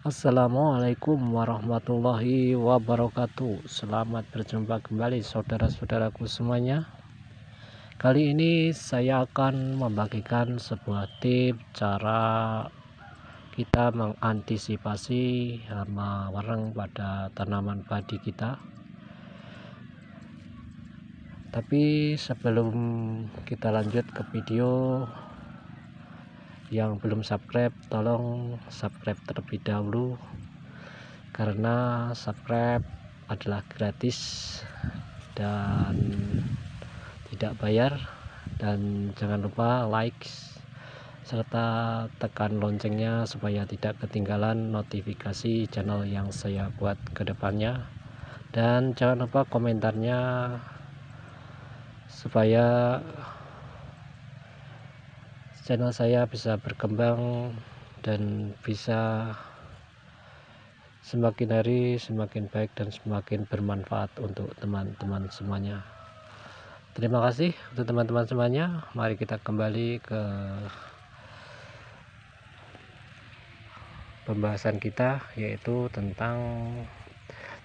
Assalamualaikum warahmatullahi wabarakatuh. Selamat berjumpa kembali saudara-saudaraku semuanya. Kali ini saya akan membagikan sebuah tips cara kita mengantisipasi hama wareng pada tanaman padi kita. Tapi sebelum kita lanjut ke video, yang belum subscribe tolong subscribe terlebih dahulu, karena subscribe adalah gratis dan tidak bayar. Dan jangan lupa like serta tekan loncengnya supaya tidak ketinggalan notifikasi channel yang saya buat ke depannya. Dan jangan lupa komentarnya supaya channel saya bisa berkembang dan bisa semakin hari semakin baik dan semakin bermanfaat untuk teman-teman semuanya. Terima kasih untuk teman-teman semuanya. Mari kita kembali ke pembahasan kita, yaitu tentang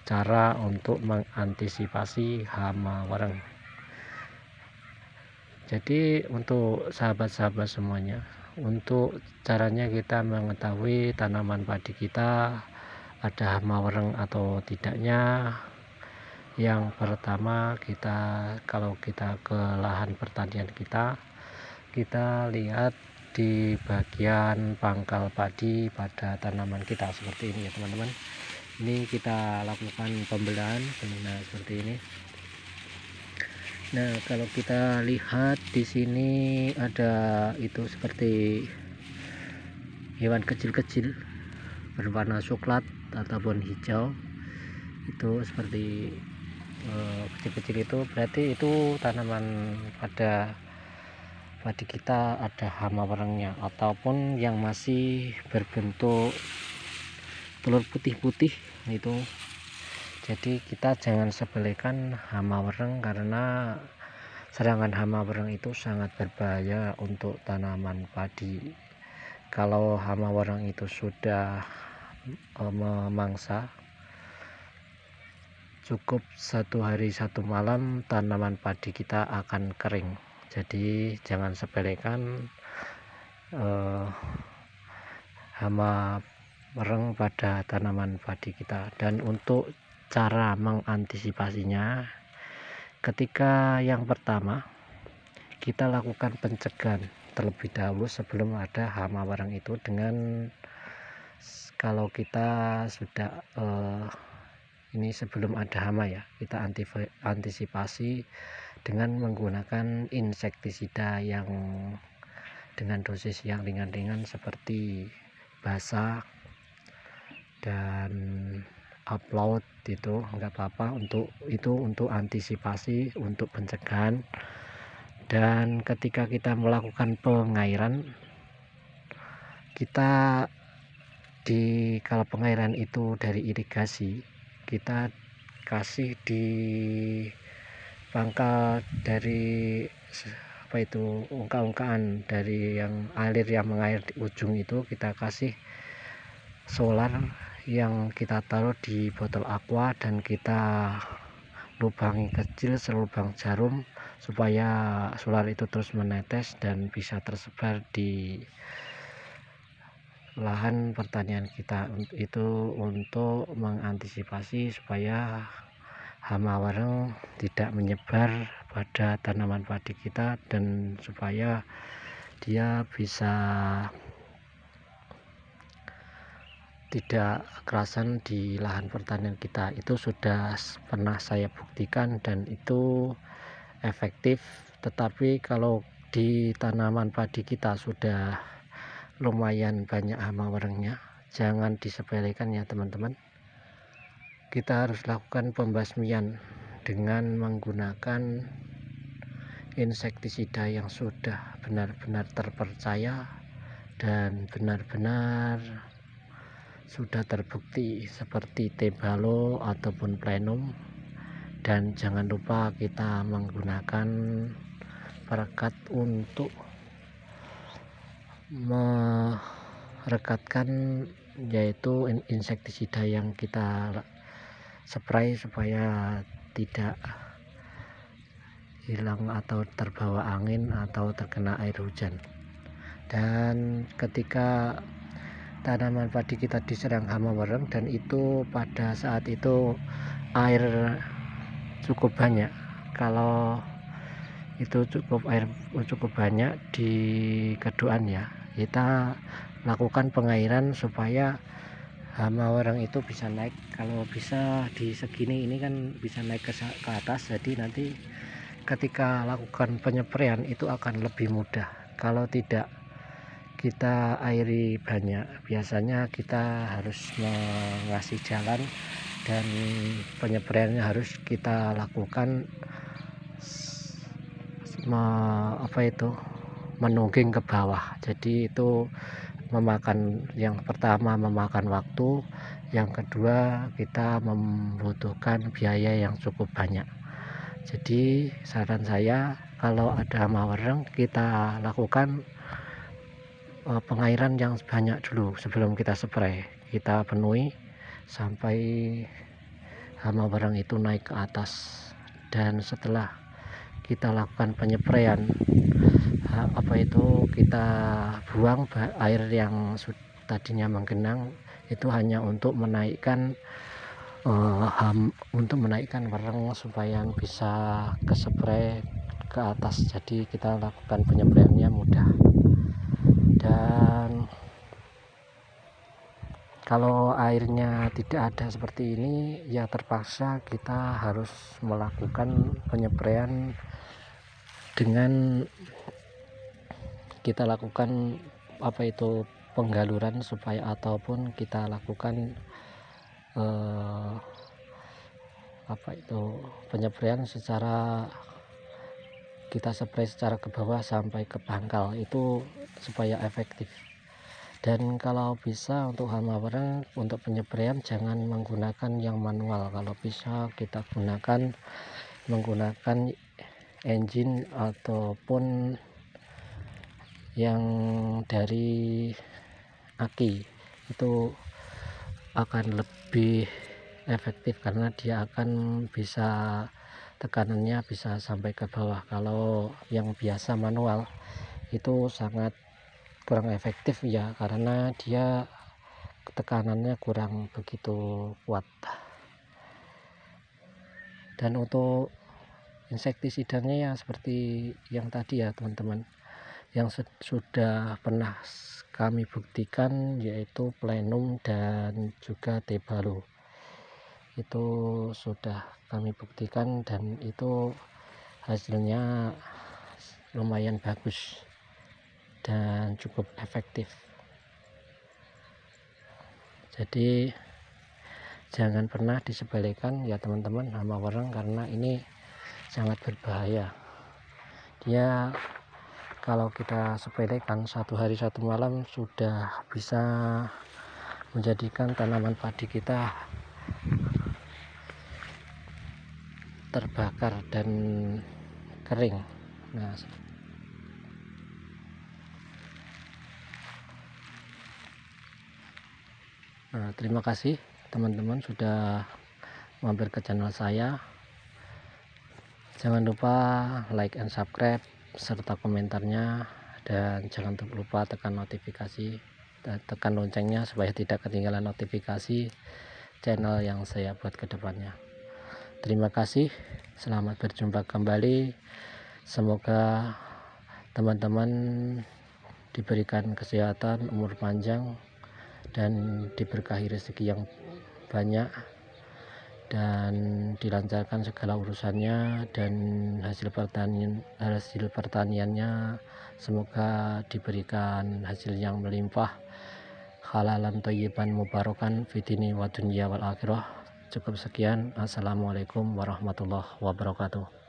cara untuk mengantisipasi hama wareng. Jadi untuk sahabat-sahabat semuanya, untuk caranya kita mengetahui tanaman padi kita ada hama wareng atau tidaknya, yang pertama kalau kita ke lahan pertanian kita lihat di bagian pangkal padi pada tanaman kita seperti ini ya teman-teman. Ini kita lakukan pembelahan seperti ini. Nah, kalau kita lihat di sini ada itu seperti hewan kecil-kecil berwarna coklat ataupun hijau, itu seperti kecil-kecil, itu berarti itu tanaman pada padi kita ada hama warengnya, ataupun yang masih berbentuk telur putih-putih itu. Jadi kita jangan sepelekan hama wareng, karena serangan hama wareng itu sangat berbahaya untuk tanaman padi. Kalau hama wareng itu sudah memangsa, cukup 1 hari 1 malam tanaman padi kita akan kering. Jadi jangan sepelekan hama wareng pada tanaman padi kita. Dan untuk cara mengantisipasinya, ketika yang pertama kita lakukan pencegahan terlebih dahulu sebelum ada hama wareng itu, dengan kalau kita sudah ini sebelum ada hama ya, kita antisipasi dengan menggunakan insektisida yang dengan dosis yang ringan-ringan seperti basa dan upload, itu enggak apa-apa. Untuk antisipasi, untuk pencegahan. Dan ketika kita melakukan pengairan, kalau pengairan itu dari irigasi, kita kasih di pangkal dari ungka-ungkaan dari yang alir yang mengalir di ujung itu, kita kasih solar yang kita taruh di botol aqua, dan kita lubangi kecil selubang jarum supaya solar itu terus menetes dan bisa tersebar di lahan pertanian kita. Itu untuk mengantisipasi supaya hama wareng tidak menyebar pada tanaman padi kita, dan supaya dia bisa tidak kerasan di lahan pertanian kita. Itu sudah pernah saya buktikan dan itu efektif. Tetapi kalau di tanaman padi kita sudah lumayan banyak hama warengnya, jangan disepelekan ya teman-teman. Kita harus lakukan pembasmian dengan menggunakan insektisida yang sudah benar-benar terpercaya dan benar-benar sudah terbukti, seperti Tebalo ataupun Plenum. Dan jangan lupa kita menggunakan perekat untuk merekatkan yaitu insektisida yang kita spray supaya tidak hilang atau terbawa angin atau terkena air hujan. Dan ketika tanaman padi kita diserang hama wareng dan itu pada saat itu air cukup banyak, kalau itu cukup banyak di keduan ya, kita lakukan pengairan supaya hama wareng itu bisa naik. Kalau bisa di segini ini kan bisa naik ke atas, jadi nanti ketika lakukan penyepraian itu akan lebih mudah. Kalau tidak kita airi banyak, biasanya kita harus mengasih jalan dan penyepraiannya harus kita lakukan menungging ke bawah. Jadi itu yang pertama memakan waktu, yang kedua kita membutuhkan biaya yang cukup banyak. Jadi saran saya, kalau ada hama wareng kita lakukan pengairan yang banyak dulu sebelum kita spray. Kita penuhi sampai hama wareng itu naik ke atas, dan setelah kita lakukan penyepraian kita buang air yang tadinya menggenang, itu hanya untuk menaikkan wareng supaya bisa ke spray ke atas. Jadi kita lakukan penyepraiannya mudah. Dan kalau airnya tidak ada seperti ini, ya terpaksa kita harus melakukan penyepraian dengan kita lakukan penggaluran supaya, ataupun kita lakukan penyepraian secara kita spray secara ke bawah sampai ke pangkal, itu supaya efektif. Dan kalau bisa untuk hama wareng untuk penyepraian jangan menggunakan yang manual, kalau bisa kita menggunakan engine ataupun yang dari aki, itu akan lebih efektif karena dia akan bisa tekanannya bisa sampai ke bawah. Kalau yang biasa manual itu sangat kurang efektif ya, karena dia tekanannya kurang begitu kuat. Dan untuk insektisidanya ya seperti yang tadi ya teman-teman, yang sudah pernah kami buktikan, yaitu plenum dan juga tebalo. Itu sudah kami buktikan dan itu hasilnya lumayan bagus dan cukup efektif. Jadi jangan pernah disepelekan ya teman-teman hama wareng, karena ini sangat berbahaya. Dia kalau kita sepelekan, satu hari satu malam sudah bisa menjadikan tanaman padi kita terbakar dan kering. Terima kasih teman-teman sudah mampir ke channel saya. Jangan lupa like and subscribe serta komentarnya, dan jangan lupa tekan notifikasi dan tekan loncengnya supaya tidak ketinggalan notifikasi channel yang saya buat ke depannya. Terima kasih, selamat berjumpa kembali. Semoga teman-teman diberikan kesehatan, umur panjang, dan diberkahi rezeki yang banyak, dan dilancarkan segala urusannya, dan hasil pertaniannya semoga diberikan hasil yang melimpah, halalan thayyiban mubarakan fidini wa dunya wal akhirah. Cukup sekian. Assalamualaikum warahmatullahi wabarakatuh.